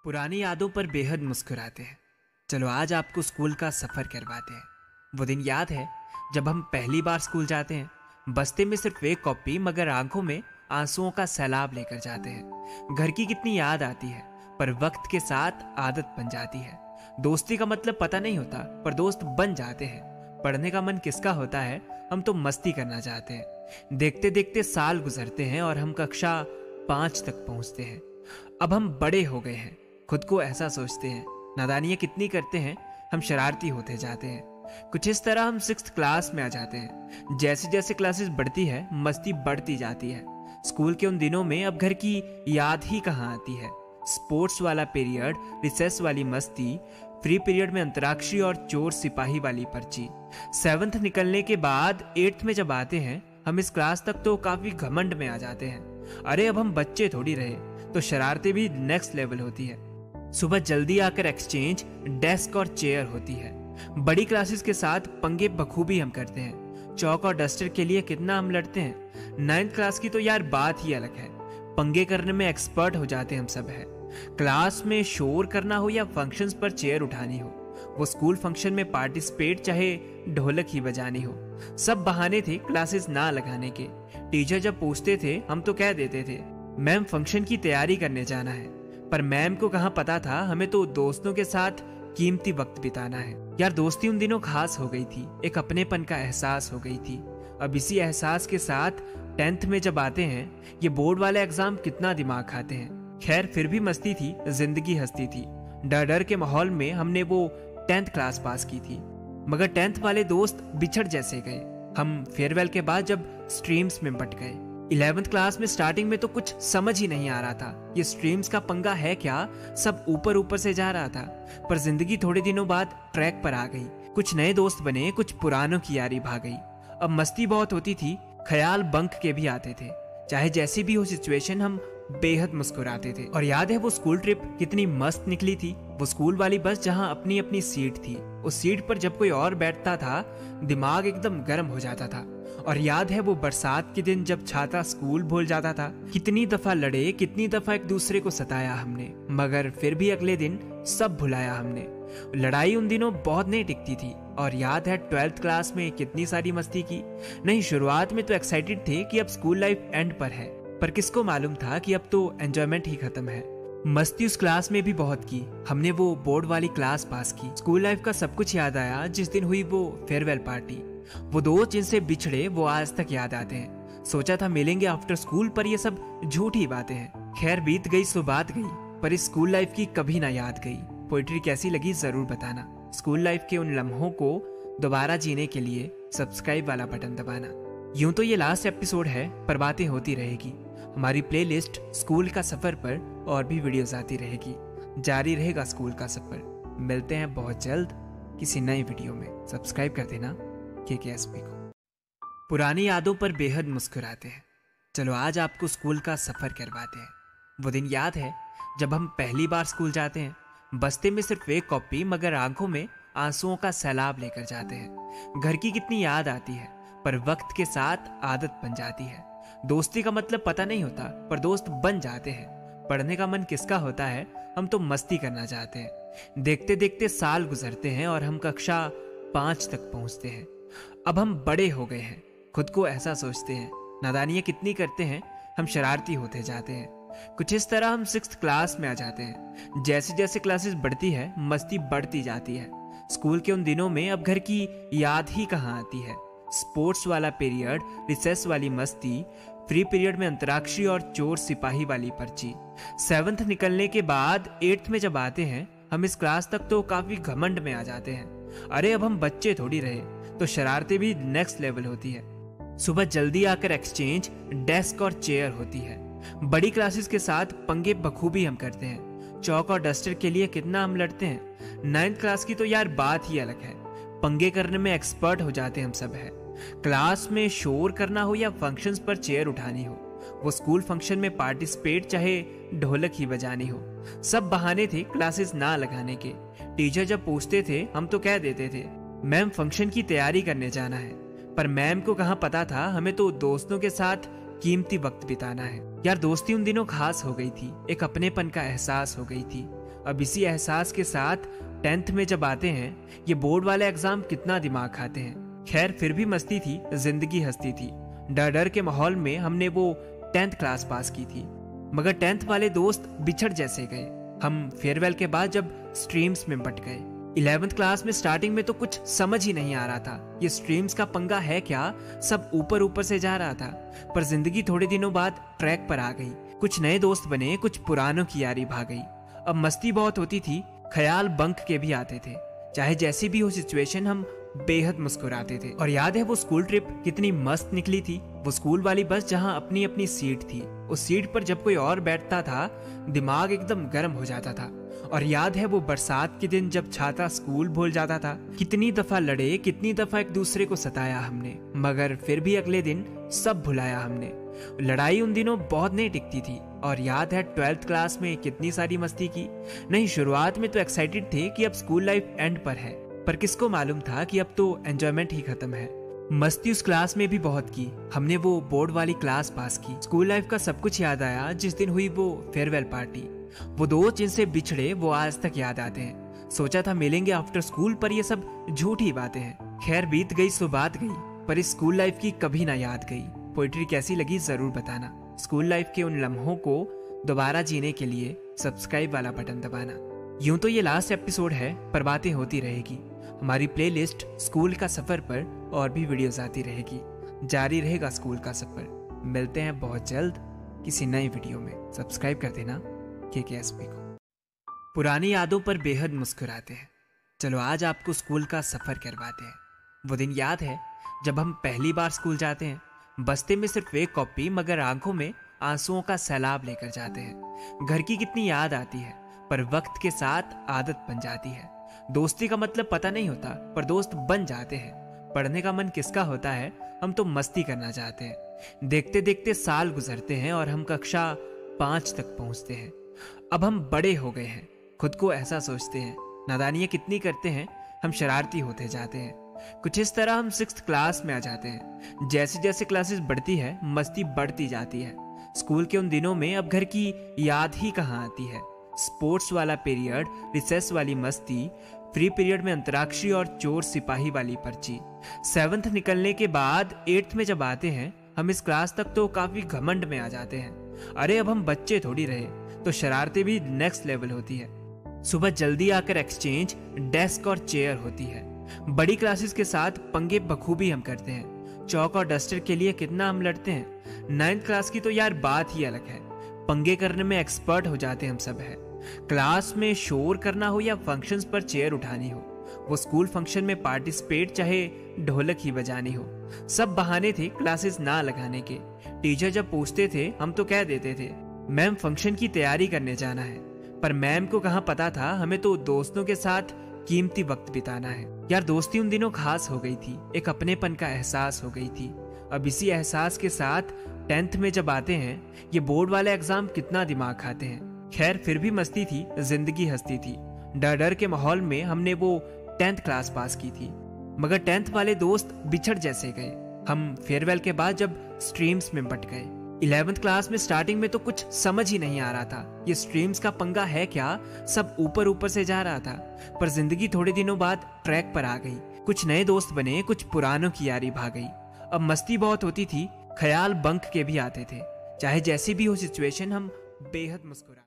पुरानी यादों पर बेहद मुस्कुराते हैं। चलो आज आपको स्कूल का सफ़र करवाते हैं। वो दिन याद है जब हम पहली बार स्कूल जाते हैं, बस्ते में सिर्फ एक कॉपी मगर आंखों में आंसुओं का सैलाब लेकर जाते हैं। घर की कितनी याद आती है पर वक्त के साथ आदत बन जाती है। दोस्ती का मतलब पता नहीं होता पर दोस्त बन जाते हैं। पढ़ने का मन किसका होता है, हम तो मस्ती करना चाहते हैं। देखते देखते साल गुजरते हैं और हम कक्षा 5 तक पहुंचते हैं। अब हम बड़े हो गए हैं, खुद को ऐसा सोचते हैं। नादानियां कितनी करते हैं, हम शरारती होते जाते हैं। कुछ इस तरह हम 6th क्लास में आ जाते हैं। जैसे जैसे क्लासेस बढ़ती है मस्ती बढ़ती जाती है। स्कूल के उन दिनों में अब घर की याद ही कहाँ आती है। स्पोर्ट्स वाला पीरियड, रिसेस वाली मस्ती, फ्री पीरियड में अंतराक्षरी और चोर सिपाही वाली पर्ची। 7th निकलने के बाद 8th में जब आते हैं, हम इस क्लास तक तो काफी घमंड में आ जाते हैं। अरे अब हम बच्चे थोड़ी रहे, तो शरारतें भी नेक्स्ट लेवल होती है। सुबह जल्दी आकर एक्सचेंज, डेस्क और चेयर होती है। बड़ी क्लासेस के साथ पंगे बखूबी हम करते हैं। चौक और डस्टर के लिए कितना हम लड़ते हैं। 9th क्लास की तो यार बात ही अलग है। पंगे करने में एक्सपर्ट हो जाते हम सब है। क्लास में शोर करना हो या फंक्शंस पर चेयर उठानी हो, वो स्कूल फंक्शन में पार्टिसिपेट चाहे ढोलक ही बजानी हो, सब बहाने थे क्लासेस ना लगाने के। टीचर जब पूछते थे हम तो कह देते थे मैम फंक्शन की तैयारी करने जाना है। पर मैम को कहाँ पता था हमें तो दोस्तों के साथ कीमती वक्त बिताना है। यार दोस्ती उन दिनों खास हो गई थी, एक अपनेपन का एहसास हो गई थी। अब इसी एहसास के साथ 10th में जब आते हैं, ये बोर्ड वाले एग्जाम कितना दिमाग खाते हैं। खैर फिर भी मस्ती थी, जिंदगी हंसती थी। डर डर के माहौल में हमने वो 10th क्लास पास की थी। मगर 10th वाले दोस्त बिछड़ जैसे गए। हम फेयरवेल के बाद जब स्ट्रीम्स में बट गए। 11th क्लास में स्टार्टिंग में तो कुछ समझ ही नहीं आ रहा था, ये स्ट्रीम्स का पंगा है क्या, सब ऊपर ऊपर से जा रहा था। पर जिंदगी थोड़े दिनों बाद ट्रैक पर आ गई। कुछ नए दोस्त बने, कुछ पुरानों की यारी भाग गई। अब मस्ती बहुत होती थी, ख्याल बंक के भी आते थे। चाहे जैसी भी हो सिचुएशन, हम बेहद मुस्कुराते थे। और याद है वो स्कूल ट्रिप कितनी मस्त निकली थी। वो स्कूल वाली बस जहां अपनी अपनी सीट थी, उस सीट पर जब कोई और बैठता था दिमाग एकदम गर्म हो जाता था। और याद है वो बरसात के दिन जब छाता स्कूल भूल जाता था। कितनी दफा लड़े, कितनी दफा एक दूसरे को सताया हमने, मगर फिर भी अगले दिन सब भुलाया हमने। लड़ाई उन दिनों बहुत नहीं टिकती थी। और याद है 12th क्लास में कितनी सारी मस्ती की। नहीं, शुरुआत में तो एक्साइटेड थे कि अब स्कूल लाइफ एंड पर है, पर किसको मालूम था कि अब तो एंजॉयमेंट ही खत्म है। मस्ती उस क्लास में भी बहुत की। हमने वो बोर्ड वाली क्लास पास की। स्कूल लाइफ का सब कुछ याद आया जिस दिन हुई वो फेयरवेल पार्टी। वो दोस्त जिनसे बिछड़े वो आज तक याद आते हैं। सोचा था मिलेंगे आफ्टर स्कूल, पर ये सब झूठी बातें हैं। खैर बीत गई सो बात गई, पर इस स्कूल लाइफ की कभी ना याद गई। पोइट्री कैसी लगी जरूर बताना। स्कूल लाइफ के उन लम्हों को दोबारा जीने के लिए सब्सक्राइब वाला बटन दबाना। यूं तो ये लास्ट एपिसोड है, पर बातें होती रहेगी। हमारी प्लेलिस्ट स्कूल का सफर पर और भी वीडियोस आती रहेगी। जारी रहेगा स्कूल का सफर। मिलते हैं बहुत जल्द किसी नई वीडियो में। सब्सक्राइब कर देना KKSP को। पुरानी यादों पर बेहद मुस्कुराते हैं। चलो आज आपको स्कूल का सफर करवाते हैं। वो दिन याद है जब हम पहली बार स्कूल जाते हैं, बस्ते में सिर्फ एक कॉपी मगर आंखों में आंसुओं का सैलाब लेकर जाते हैं। घर की कितनी याद आती है पर वक्त के साथ आदत बन जाती है। दोस्ती का मतलब पता नहीं होता पर दोस्त बन जाते हैं। पढ़ने का मन किसका होता है, हम तो मस्ती करना चाहते हैं। देखते देखते साल गुजरते हैं और हम कक्षा 5 तक पहुंचते हैं। अब हम बड़े हो गए हैं, खुद को ऐसा सोचते हैं। नादानियां कितनी करते हैं, हम शरारती होते जाते हैं। कुछ इस तरह हम 6th क्लास में आ जाते हैं। जैसे जैसे क्लासेस बढ़ती है मस्ती बढ़ती जाती है। स्कूल के उन दिनों में अब घर की याद ही कहाँ आती है। स्पोर्ट्स वाला पीरियड, रिसेस वाली मस्ती, फ्री पीरियड में अंतराक्षरी और चोर सिपाही वाली पर्ची। 7th निकलने के बाद 8th में जब आते हैं, हम इस क्लास तक तो काफी घमंड में आ जाते हैं। अरे अब हम बच्चे थोड़ी रहे, तो शरारतें भी नेक्स्ट लेवल होती है। सुबह जल्दी आकर एक्सचेंज, डेस्क और चेयर होती है। बड़ी क्लासेस के साथ पंगे बखूबी हम करते हैं। चौक और डस्टर के लिए कितना हम लड़ते हैं। 9th क्लास की तो यार बात ही अलग है। पंगे करने में एक्सपर्ट हो जाते हम सब है। क्लास में शोर करना हो या फंक्शंस पर चेयर उठानी हो, वो स्कूल फंक्शन में पार्टिसिपेट चाहे ढोलक ही बजानी हो, सब बहाने थे क्लासेस ना लगाने के। टीचर जब पूछते थे हम तो कह देते थे मैम फंक्शन की तैयारी करने जाना है। पर मैम को कहाँ पता था हमें तो दोस्तों के साथ कीमती वक्त बिताना है। यार दोस्ती उन दिनों खास हो गई थी, एक अपनेपन का एहसास हो गई थी। अब इसी एहसास के साथ 10th में जब आते हैं, ये बोर्ड वाले एग्जाम कितना दिमाग खाते हैं। खैर फिर भी मस्ती थी, जिंदगी हंसती थी। डर डर के माहौल में हमने वो 10th क्लास पास की थी, मगर 10th वाले दोस्त बिछड़ जैसे गए। हम फेयरवेल के बाद जब स्ट्रीम्स में बट गए। 11th क्लास में स्टार्टिंग में तो कुछ समझ ही नहीं आ रहा था, ये स्ट्रीम्स का पंगा है क्या, सब ऊपर ऊपर से जा रहा था। पर जिंदगी थोड़े दिनों बाद ट्रैक पर आ गई। कुछ नए दोस्त बने, कुछ पुरानों की यारी भाग गई। अब मस्ती बहुत होती थी, ख्याल बंक के भी आते थे। चाहे जैसी भी हो सिचुएशन, हम बेहद मुस्कुराते थे। और याद है वो स्कूल ट्रिप कितनी मस्त निकली थी। वो स्कूल वाली बस जहां अपनी अपनी सीट थी, उस सीट पर जब कोई और बैठता था दिमाग एकदम गर्म हो जाता था। और याद है वो बरसात के दिन जब छाता स्कूल भूल जाता था। कितनी दफा लड़े, कितनी दफा एक दूसरे को सताया हमने, मगर फिर भी अगले दिन सब भुलाया हमने। लड़ाई उन दिनों बहुत नहीं टिकती थी। और याद है 12th क्लास में कितनी सारी मस्ती की। नहीं, शुरुआत में तो एक्साइटेड थे कि अब स्कूल लाइफ एंड पर है, पर किसको मालूम था कि अब तो एंजॉयमेंट ही खत्म है। मस्ती उस क्लास में भी बहुत की। हमने वो बोर्ड वाली क्लास पास की। स्कूल लाइफ का सब कुछ याद आया जिस दिन हुई वो फेयरवेल पार्टी। वो दोस्त जिनसे बिछड़े वो आज तक याद आते हैं। सोचा था मिलेंगे आफ्टर स्कूल, पर ये सब झूठी बातें हैं। खैर बीत गई सो बात गई, पर इस स्कूल लाइफ की कभी ना याद गई। पोइट्री कैसी लगी जरूर बताना। स्कूल लाइफ के उन लम्हों को दोबारा जीने के लिए सब्सक्राइब वाला बटन दबाना। यूं तो ये लास्ट एपिसोड है, पर बातें होती रहेगी। हमारी प्लेलिस्ट स्कूल का सफर पर और भी वीडियोस आती रहेगी। जारी रहेगा स्कूल का सफर। मिलते हैं बहुत जल्द किसी नई वीडियो में। सब्सक्राइब कर देना KKSP को। पुरानी यादों पर बेहद मुस्कुराते हैं। चलो आज आपको स्कूल का सफर करवाते हैं। वो दिन याद है जब हम पहली बार स्कूल जाते हैं। बस्ते में सिर्फ एक कॉपी, मगर आंखों में आंसुओं का सैलाब लेकर जाते हैं। घर की कितनी याद आती है, पर वक्त के साथ आदत बन जाती है। दोस्ती का मतलब पता नहीं होता, पर दोस्त बन जाते हैं। पढ़ने का मन किसका होता है, हम तो मस्ती करना चाहते हैं। देखते देखते साल गुजरते हैं और हम कक्षा 5 तक पहुंचते हैं। अब हम बड़े हो गए हैं, खुद को ऐसा सोचते हैं। नादानियां कितनी करते हैं, हम शरारती होते जाते हैं। कुछ इस तरह हम 6th क्लास में आ जाते हैं। जैसे जैसे क्लासेस बढ़ती है, मस्ती बढ़ती जाती है। स्कूल के उन दिनों में अब घर की याद ही कहाँ आती है। स्पोर्ट्स वाला पीरियड, रिसेस वाली मस्ती, फ्री पीरियड में अंतराक्षरी और चोर सिपाही वाली पर्ची। 7th निकलने के बाद 8th में जब आते हैं, हम इस क्लास तक तो काफी घमंड में आ जाते हैं। अरे अब हम बच्चे थोड़ी रहे, तो शरारतें भी नेक्स्ट लेवल होती है। सुबह जल्दी आकर एक्सचेंज, डेस्क और चेयर होती है। बड़ी क्लासेस के साथ पंगे बखूबी हम करते हैं। चौक और डस्टर के लिए कितना हम लड़ते हैं। 9th क्लास की तो यार बात ही अलग है। पंगे करने में एक्सपर्ट हो जाते हम सब है। क्लास में शोर करना हो या फंक्शंस पर चेयर उठानी हो, वो स्कूल फंक्शन में पार्टिसिपेट चाहे ढोलक ही बजानी हो, सब बहाने थे क्लासेस ना लगाने के। टीचर जब पूछते थे हम तो कह देते थे मैम फंक्शन की तैयारी करने जाना है। पर मैम को कहाँ पता था हमें तो दोस्तों के साथ कीमती वक्त बिताना है। यार दोस्ती उन दिनों खास हो गई थी, एक अपनेपन का एहसास हो गई थी। अब इसी एहसास के साथ 10th में जब आते हैं, ये बोर्ड वाले एग्जाम कितना दिमाग खाते हैं। खैर फिर भी मस्ती थी, जिंदगी हंसती थी। डर डर के माहौल में हमने वो 10th क्लास पास की थी, मगर 10th वाले दोस्त बिछड़ जैसे गए। हम फेयरवेल के बाद जब स्ट्रीम्स में बट गए। 11th क्लास में स्टार्टिंग में तो कुछ समझ ही नहीं आ रहा था, ये स्ट्रीम्स का पंगा है क्या, सब ऊपर ऊपर से जा रहा था। पर जिंदगी थोड़े दिनों बाद ट्रैक पर आ गई। कुछ नए दोस्त बने, कुछ पुरानों की यारी भाग गई। अब मस्ती बहुत होती थी, ख्याल बंक के भी आते थे। चाहे जैसी भी हो सिचुएशन, हम बेहद मुस्कुरा